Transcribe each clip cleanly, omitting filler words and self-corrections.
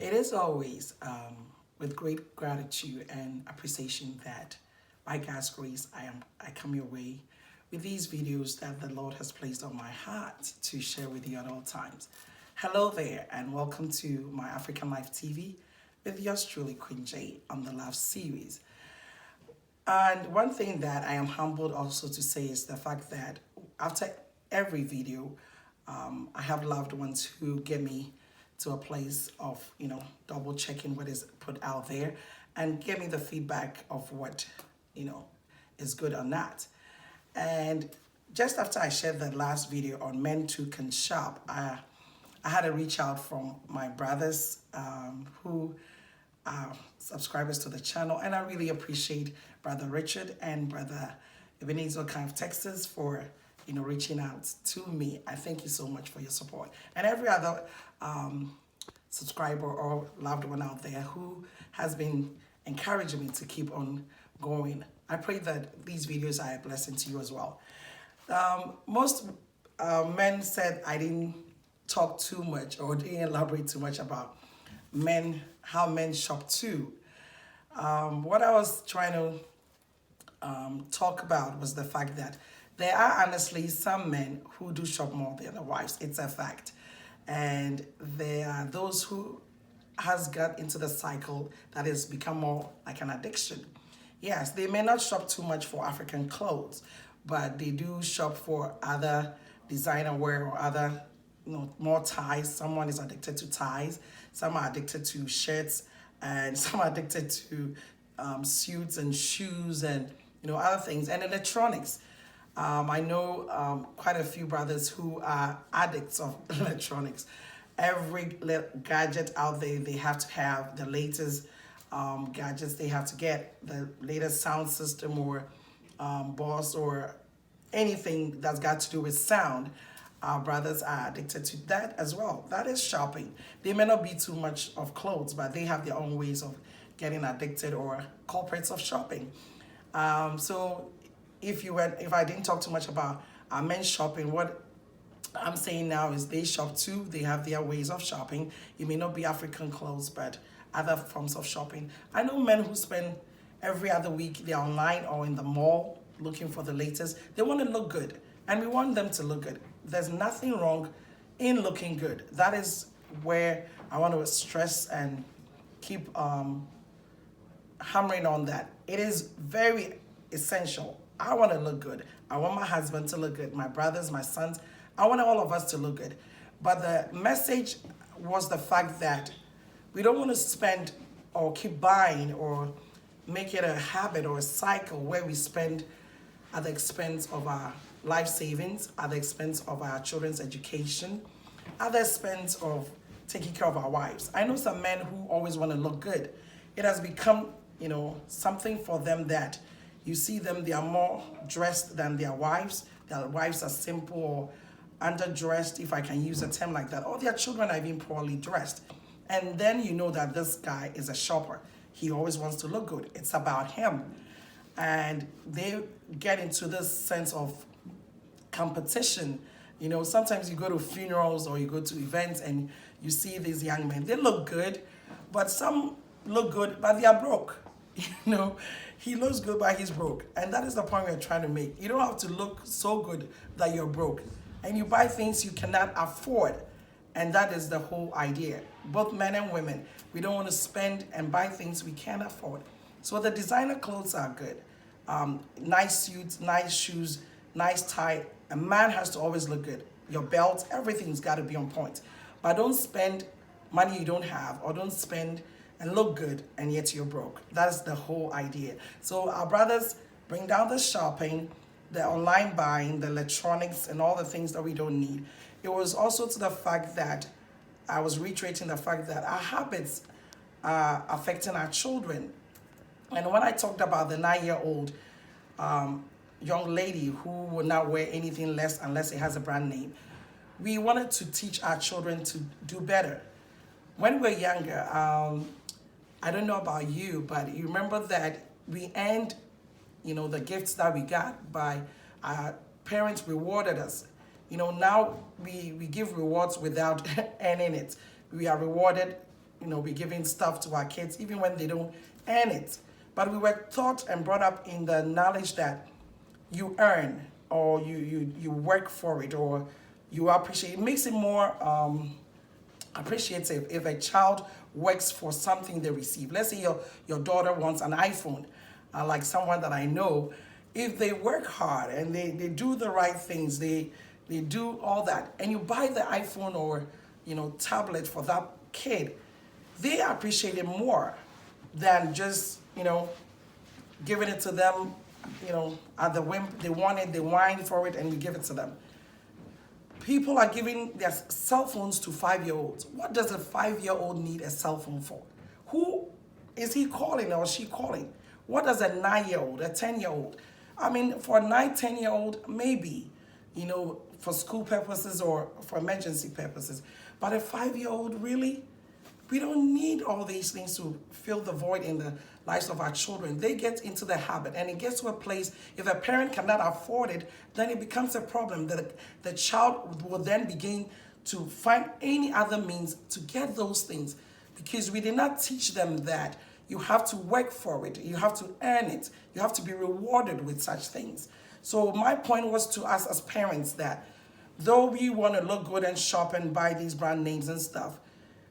It is always with great gratitude and appreciation that by God's grace I come your way with these videos that the Lord has placed on my heart to share with you at all times. Hello there and welcome to my African Life TV with yours truly Queen J on the Love series. And one thing that I am humbled also to say is the fact that after every video, I have loved ones who get me to a place of, double checking what is put out there and give me the feedback of what, is good or not. And just after I shared the last video on men too can shop, I had a reach out from my brothers who subscribers to the channel, and I really appreciate Brother Richard and Brother Ebenezer kind of Texas for reaching out to me. I thank you so much for your support, and every other subscriber or loved one out there who has been encouraging me to keep on going. I pray that these videos are a blessing to you as well. Most men said I didn't talk too much or didn't elaborate too much about how men shop too. What I was trying to talk about was the fact that there are honestly some men who do shop more than their wives. It's a fact. And there are those who has got into the cycle that has become more like an addiction. Yes, they may not shop too much for African clothes, but they do shop for other designer wear or other more ties. Someone is addicted to ties, some are addicted to shirts, and some are addicted to suits and shoes and other things and electronics. I know quite a few brothers who are addicts of electronics. Every gadget out there, they have to have the latest gadgets. They have to get the latest sound system or Boss or anything that's got to do with sound. Our brothers are addicted to that as well. That is shopping. They may not be too much of clothes, but they have their own ways of getting addicted or culprits of shopping. So if I didn't talk too much about men shopping, what I'm saying now is they shop too. They have their ways of shopping. It may not be African clothes, but other forms of shopping. I know men who spend every other week, they're online or in the mall looking for the latest. They want to look good, and we want them to look good. There's nothing wrong in looking good. That is where I want to stress and keep hammering on that. It is very essential. I want to look good. I want my husband to look good, my brothers, my sons. I want all of us to look good. But the message was the fact that we don't want to spend or keep buying or make it a habit or a cycle where we spend at the expense of our life savings, at the expense of our children's education, at the expense of taking care of our wives. I know some men who always want to look good. It has become, something for them that you see them, they are more dressed than their wives. Their wives are simple or underdressed, if I can use a term like that. Or their children are even poorly dressed. And then you know that this guy is a shopper. He always wants to look good. It's about him. And they get into this sense of competition. Sometimes you go to funerals or you go to events and you see these young men. They look good, but some look good, but they are broke. He looks good, but he's broke. And that is the point we're trying to make. You don't have to look so good that you're broke. And you buy things you cannot afford. And that is the whole idea. Both men and women, we don't want to spend and buy things we can't afford. So the designer clothes are good. Nice suits, nice shoes, nice tie. A man has to always look good. Your belt, everything's got to be on point. But don't spend money you don't have, or don't spend and look good and yet you're broke. That's the whole idea. So our brothers bring down the shopping, the online buying, the electronics, and all the things that we don't need. It was also to the fact that I was reiterating the fact that our habits are affecting our children. And when I talked about the 9-year-old young lady who will not wear anything less unless it has a brand name, we wanted to teach our children to do better. When we were younger, I don't know about you, but you remember that we earned, the gifts that we got by our parents rewarded us. Now we give rewards without earning it. We are rewarded be giving stuff to our kids, even when they don't earn it. But we were taught and brought up in the knowledge that you earn, or you work for it, or you appreciate. It makes it more appreciative if a child works for something they receive. Let's say your daughter wants an iPhone, like someone that I know. If they work hard and they do the right things, they do all that, and you buy the iPhone or tablet for that kid, they appreciate it more than just giving it to them at the whim. They want it, they whine for it, and we give it to them. People are giving their cell phones to 5-year-olds. What does a 5-year-old need a cell phone for? Who is he calling or she calling? What does a 9-year-old, a 10-year-old? I mean, for a 9, 10-year-old, maybe, for school purposes or for emergency purposes. But a 5-year-old, really? We don't need all these things to fill the void in the lives of our children. They get into the habit, and it gets to a place, if a parent cannot afford it, then it becomes a problem. The child will then begin to find any other means to get those things, because we did not teach them that you have to work for it, you have to earn it, you have to be rewarded with such things. So my point was to us as parents that though we want to look good and shop and buy these brand names and stuff,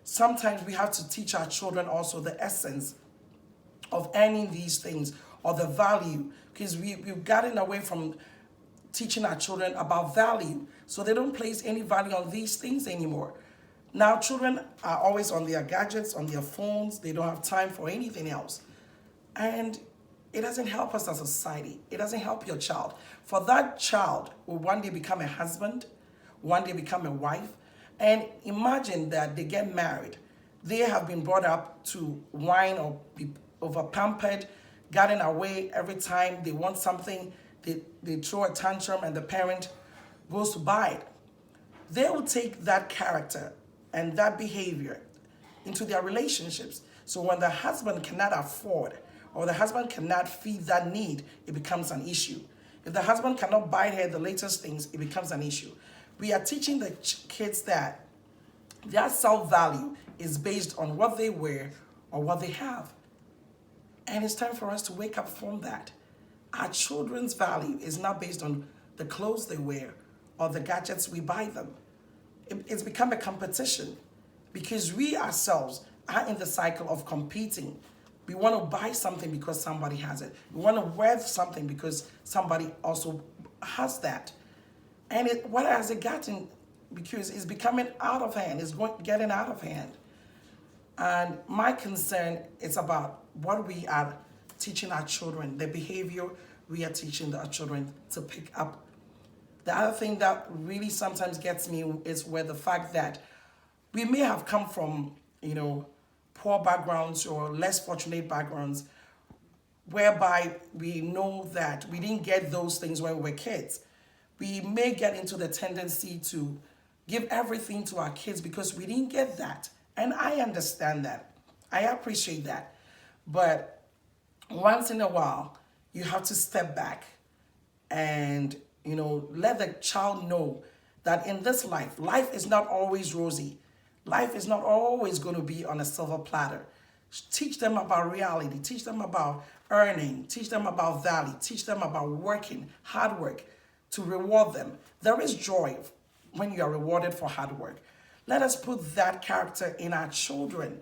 sometimes we have to teach our children also the essence of earning these things, or the value, because we've gotten away from teaching our children about value. So they don't place any value on these things anymore. Now children are always on their gadgets, on their phones. They don't have time for anything else. And it doesn't help us as a society. It doesn't help your child. For that child will one day become a husband, one day become a wife. And imagine that they get married. They have been brought up to whine or be over pampered, gotten away every time they want something. They throw a tantrum and the parent goes to buy it. They will take that character and that behavior into their relationships. So when the husband cannot afford, or the husband cannot feed that need, it becomes an issue. If the husband cannot buy her the latest things, it becomes an issue. We are teaching the kids that their self-value is based on what they wear or what they have. And it's time for us to wake up from that. Our children's value is not based on the clothes they wear or the gadgets we buy them. It's become a competition, because we ourselves are in the cycle of competing. We want to buy something because somebody has it. We want to wear something because somebody also has that. And what has it gotten? Because it's becoming out of hand. It's getting out of hand. And my concern is about what we are teaching our children, the behavior we are teaching our children to pick up. The other thing that really sometimes gets me is where the fact that we may have come from, poor backgrounds or less fortunate backgrounds, whereby we know that we didn't get those things when we were kids. We may get into the tendency to give everything to our kids because we didn't get that. And I understand that. I appreciate that. But once in a while, you have to step back and, let the child know that in this life is not always rosy. Life is not always going to be on a silver platter. Teach them about reality. Teach them about earning. Teach them about value. Teach them about working, hard work, to reward them. There is joy when you are rewarded for hard work. Let us put that character in our children,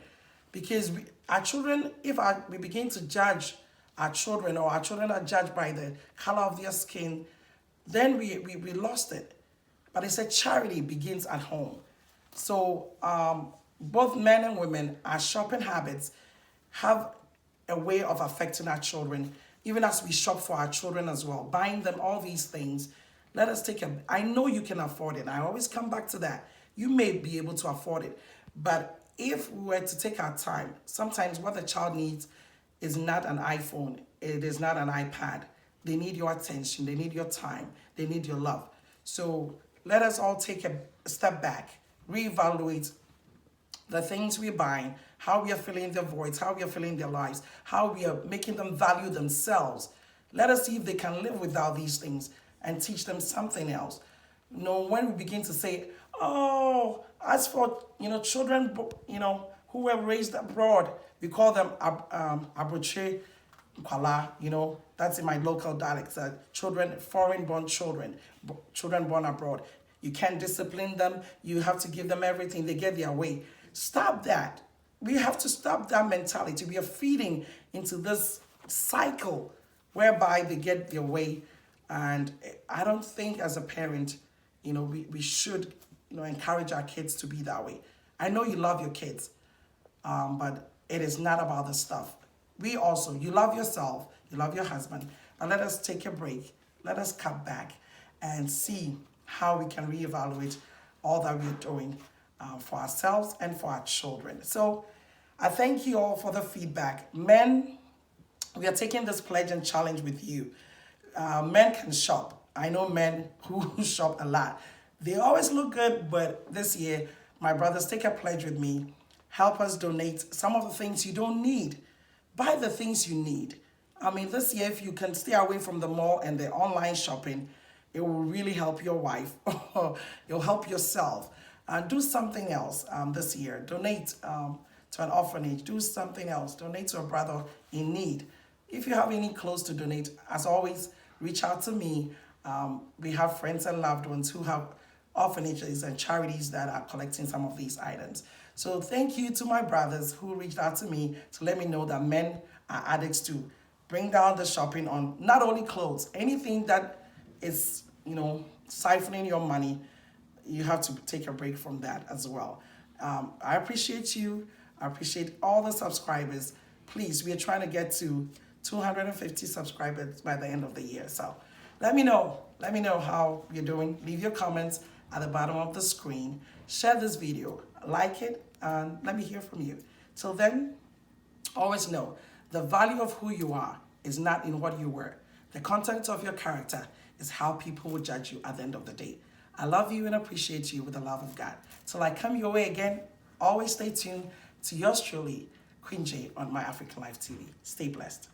because our children, if we begin to judge our children, or our children are judged by the color of their skin, then we lost it. But it's a charity begins at home. So both men and women, our shopping habits have a way of affecting our children, even as we shop for our children as well, buying them all these things. Let us I know you can afford it. I always come back to that. You may be able to afford it. But if we were to take our time, sometimes what the child needs is not an iPhone. It is not an iPad. They need your attention. They need your time. They need your love. So let us all take a step back, reevaluate the things we're buying, how we are filling their voids, how we are filling their lives, how we are making them value themselves. Let us see if they can live without these things and teach them something else. When we begin to say, oh, as for, children, who who were raised abroad. We call them abroche kwala, that's in my local dialect. Children, foreign-born children, children born abroad. You can't discipline them. You have to give them everything. They get their way. Stop that. We have to stop that mentality. We are feeding into this cycle whereby they get their way. And I don't think as a parent, we should, encourage our kids to be that way. I know you love your kids, but it is not about the stuff. You love yourself, you love your husband, but let us take a break. Let us cut back and see how we can reevaluate all that we're doing for ourselves and for our children. So I thank you all for the feedback. Men, we are taking this pledge and challenge with you. Men can shop. I know men who shop a lot. They always look good, but this year, my brothers, take a pledge with me. Help us donate some of the things you don't need. Buy the things you need. This year, if you can stay away from the mall and the online shopping, it will really help your wife. You'll help yourself. Do something else this year. Donate to an orphanage. Do something else. Donate to a brother in need. If you have any clothes to donate, as always, reach out to me. We have friends and loved ones who have orphanages and charities that are collecting some of these items. So thank you to my brothers who reached out to me to let me know that men are addicts too. Bring down the shopping on not only clothes, anything that is, siphoning your money, you have to take a break from that as well. I appreciate you. I appreciate all the subscribers. Please, we are trying to get to 250 subscribers by the end of the year. So let me know. Let me know how you're doing. Leave your comments at the bottom of the screen. Share this video. Like it, and let me hear from you. Till then, always know the value of who you are is not in what you were. The content of your character is how people will judge you at the end of the day. I love you and appreciate you with the love of God. Till I come your way again, always stay tuned to yours truly, Queen J on My African Life TV. Stay blessed.